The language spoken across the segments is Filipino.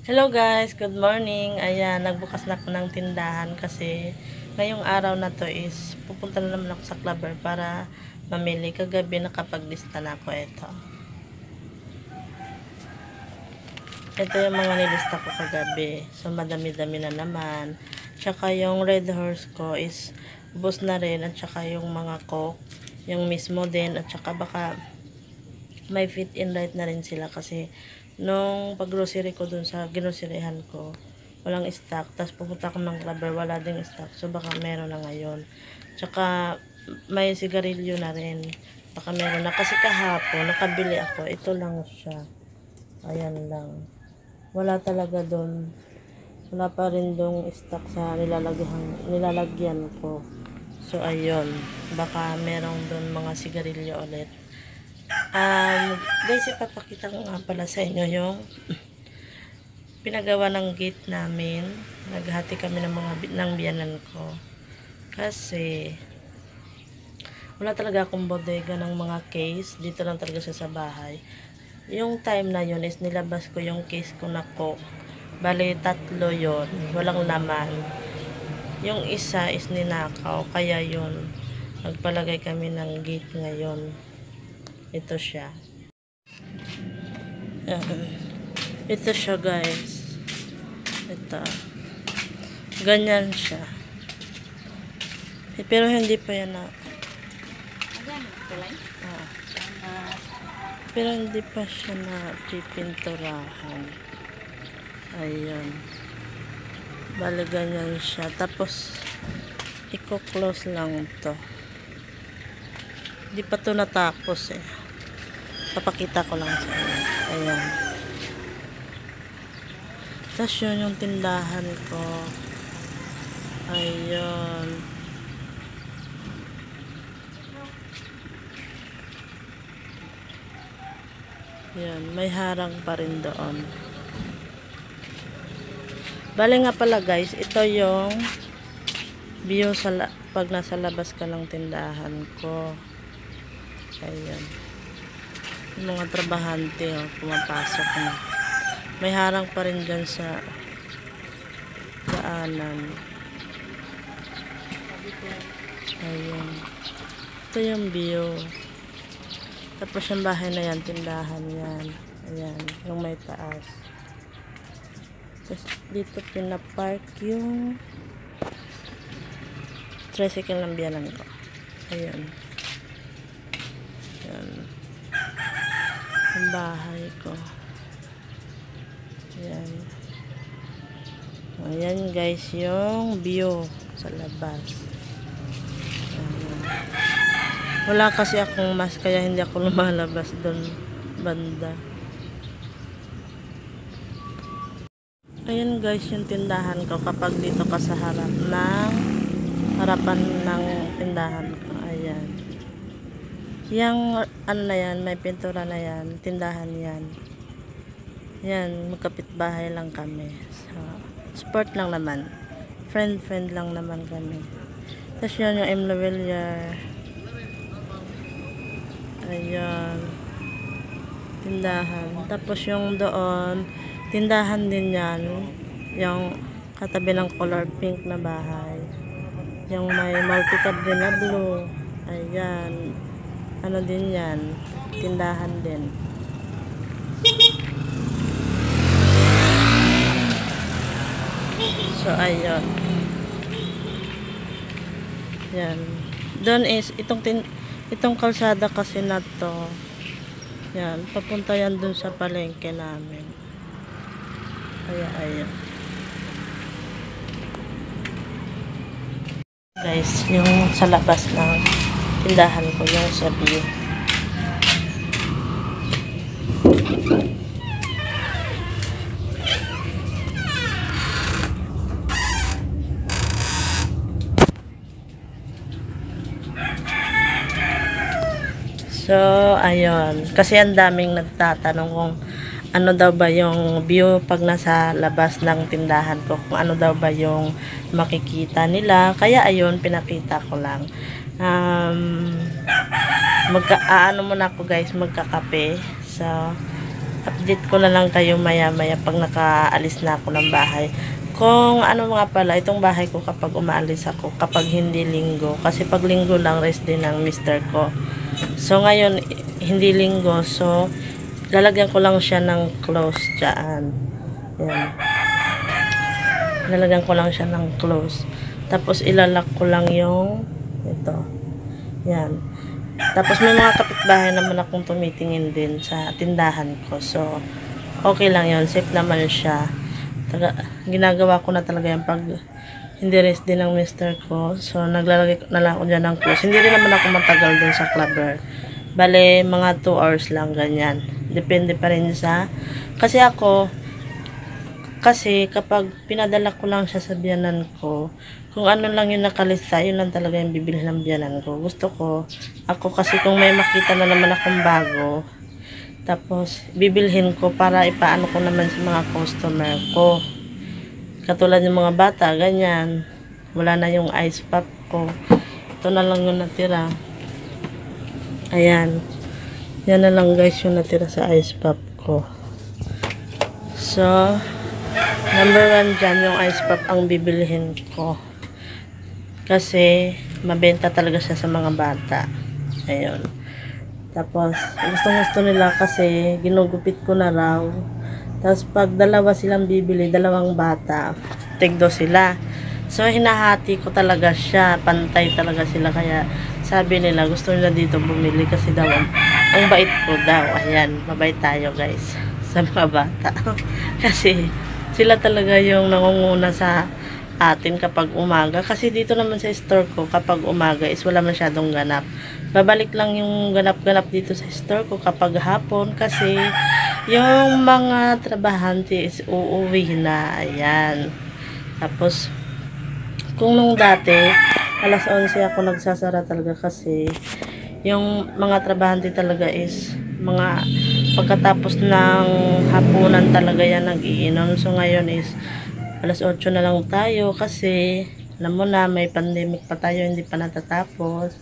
Hello guys, good morning. Ayan, nagbukas na ako ng tindahan kasi ngayong araw na to is pupunta na naman ako sa Clubber para mamili. Kagabi nakapaglista na ako ito. Ito yung mga nilista ko kagabi. So madami-dami na naman. Tsaka yung Red Horse ko is ubos na rin. At tsaka yung mga Coke, yung mismo din. At tsaka baka may fit in right na rin sila kasi nung pag-grocery ko dun sa ginroceryhan ko, walang stock. Tapos pupunta ako ng Clubber, wala ding stock. So baka meron na ngayon. Tsaka may sigarilyo na rin. Baka meron na. Kasi kahapon, nakabili ako. Ito lang siya. Ayan lang. Wala talaga dun. Wala pa rin dong stock sa nilalagyan ko. So ayun. Baka meron dun mga sigarilyo ulit. Guys, ipapakita ko nga pala sa inyo yung pinagawa ng gate namin. Naghati kami ng biyanan ko kasi wala talaga akong bodega ng mga case. Dito lang talaga siya sa bahay. Yung time na yun is nilabas ko yung case ko na Coke. Bali 3 yun, walang laman. Yung isa is ninakaw, kaya yun nagpalagay kami ng gate ngayon. Ito siya. Ito siya guys. Ito. Ganyan siya. Pero hindi pa yan na. Pero hindi pa siya na pipinturahan. Ayan. Bale ganyan siya. Tapos i-close lang to. Hindi pa to natapos eh. Papakita ko lang sa inyo. Ayan. Tapos yun yung tindahan ko. Ayan. Ayan. May harang pa rin doon. Bale nga pala guys, ito yung view pag nasa labas ka ng tindahan ko. Ayan. Yung mga trabahante pumapasok na. May harang pa rin dyan sa daanan. Ayan. Ito yung view. Tapos yung bahay na yan, tindahan yan. Ayan, yung may taas. Tapos dito pinapark yung tricycle ng biyanan ko. Ayan. Ayan. Ang bahay ko. Ayan. Ayan guys, yung view sa labas. Ayan. Wala kasi akong mask kaya hindi ako lumalabas doon banda. Ayan guys, yung tindahan ko kapag dito ka sa harapan ng tindahan ko. Ayan. Yang ano na yan, may pintura na yan, tindahan yan. Yan, magkapitbahay lang kami. So, sport lang naman. Friend lang naman kami. Tapos yun yung Emla Villar. Ayan. Tindahan. Tapos yung doon, tindahan din yan. Yung katabi ng color pink na bahay. Yung may multicab din na blue. Ayan. Ano din yan, tindahan din. So ayun. Yan. Doon is itong kalsada kasi na to. Yan, papunta yan doon sa palengke namin. Kaya ayun. Guys, yung sa labas ng tindahan ko yung sa view. So, ayun. Kasi ang daming nagtatanong kung ano daw ba yung view pag nasa labas ng tindahan ko. Kung ano daw ba yung makikita nila. Kaya ayun, pinakita ko lang. Ano muna ako guys, magkakape. So, update ko na lang kayo maya-maya pag nakaalis na ako ng bahay. Kung ano nga pala, itong bahay ko kapag umaalis ako, kapag hindi linggo. Kasi pag linggo lang, rest din ng mister ko. So, ngayon, hindi linggo. So, lalagyan ko lang siya ng close dyan. Yan. Lalagyan ko lang siya ng close. Tapos, ilalak ko lang yung ito. Yan. Tapos, may mga kapitbahay naman akong tumitingin din sa tindahan ko. So, okay lang yun. Safe naman siya. Ginagawa ko na talaga yan pag hindi rest din ng mister ko. So, naglalagay na lang ako dyan ng close. Hindi rin naman ako matagal dun sa clubber. Bale, mga 2 hours lang, ganyan. Depende pa rin sa... Kasi kapag pinadala ko lang siya sa biyanan ko, kung ano lang yung nakalista, yun lang talaga yung bibili ng biyanan ko. Gusto ko, ako kasi kung may makita na naman akong bago, tapos, bibilhin ko para ipaano ko naman sa mga customer ko. Katulad ng mga bata, ganyan. Wala na yung ice pop ko. Ito na lang yung natira. Ayan. Yan na lang guys yung natira sa ice pop ko. So, number 1 dyan yung ice pop ang bibilhin ko. Kasi, mabenta talaga siya sa mga bata. Ayun. Tapos, gusto nila kasi ginugupit ko na raw. Tapos, pag dalawa silang bibili, dalawang bata, tigdo sila. So, hinahati ko talaga siya. Pantay talaga sila. Kaya, sabi nila, gusto nila dito bumili kasi daw, ang bait ko daw. Ayan, mabait tayo guys sa mga bata. Kasi, sila talaga yung nangunguna sa atin kapag umaga. Kasi dito naman sa store ko, kapag umaga is wala masyadong ganap. Babalik lang yung ganap-ganap dito sa store ko kapag hapon kasi yung mga trabahante is uuwi na. Ayan. Tapos, kung nung dati, alas 11 ako nagsasara talaga kasi yung mga trabahante talaga is mga pagkatapos ng hapunan talaga yan nag-iinom. So, ngayon is alas 8 na lang tayo kasi alam mo na may pandemic pa tayo, hindi pa natatapos.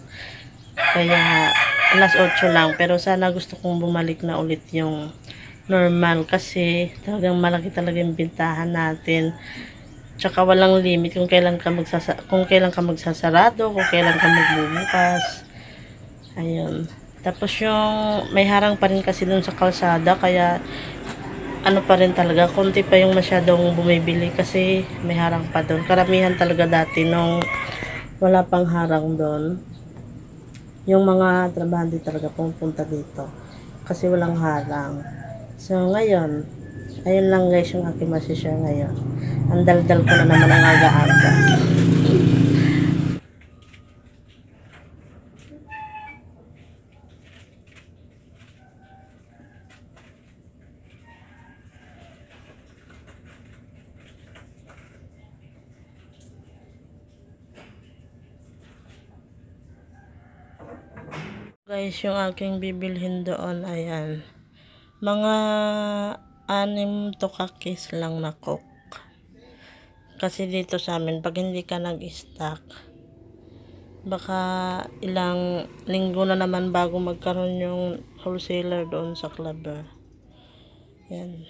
Kaya alas 8 lang, pero sana gusto kong bumalik na ulit yung normal kasi talagang malaki talaga yung bintahan natin. Tsaka walang limit kung kailan ka magsasarado, kung kailan ka magbubukas. Ayun. Tapos yung may harang pa rin kasi dun sa kalsada kaya ano pa rin talaga, konti pa yung masyadong bumibili kasi may harang pa doon. Karamihan talaga dati nung wala pang harang doon. Yung mga trabahante talaga pumunta dito kasi walang harang. So ngayon, ayun lang guys yung aking masishare ngayon. Ang daldal ko na naman ang aga-aga. Guys, yung aking bibilhin doon, ayan. Mga 6 to kakis lang na coke. Kasi dito sa amin, pag hindi ka nag-stock, baka ilang linggo na naman bago magkaroon yung wholesaler doon sa clubber. Yan.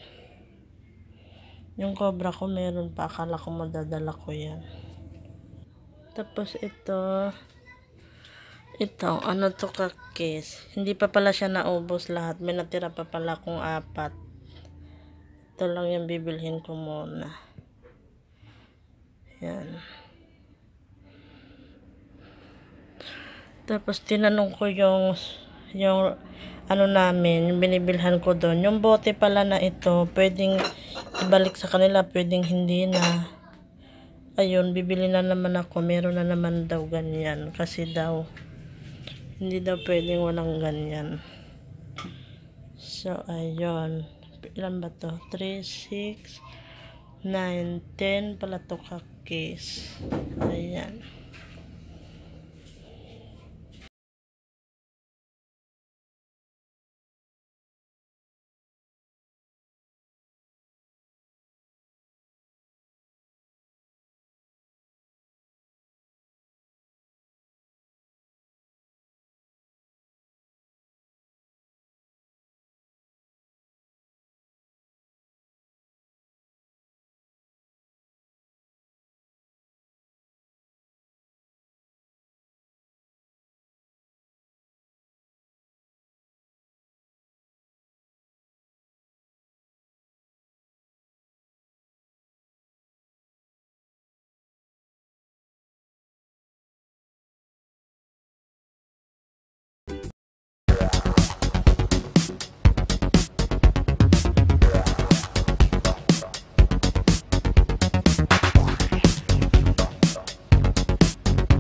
Yung cobra ko meron pa, akala ko madadala ko yan. Tapos ito, ano to kakis. Hindi pa pala siya naubos lahat. May natira pa pala kung 4. Ito lang yung bibilhin ko muna. Yan. Tapos tinanong ko yung ano namin, yung binibilhan ko doon. Yung bote pala na ito, pwedeng ibalik sa kanila, pwedeng hindi na. Ayun, bibili na naman ako. Meron na naman daw ganyan. Kasi daw, hindi daw pwedeng walang ganyan. So, ayun. Ilan ba to? 3, 6, 9, 10 pala to kakis. Ayan.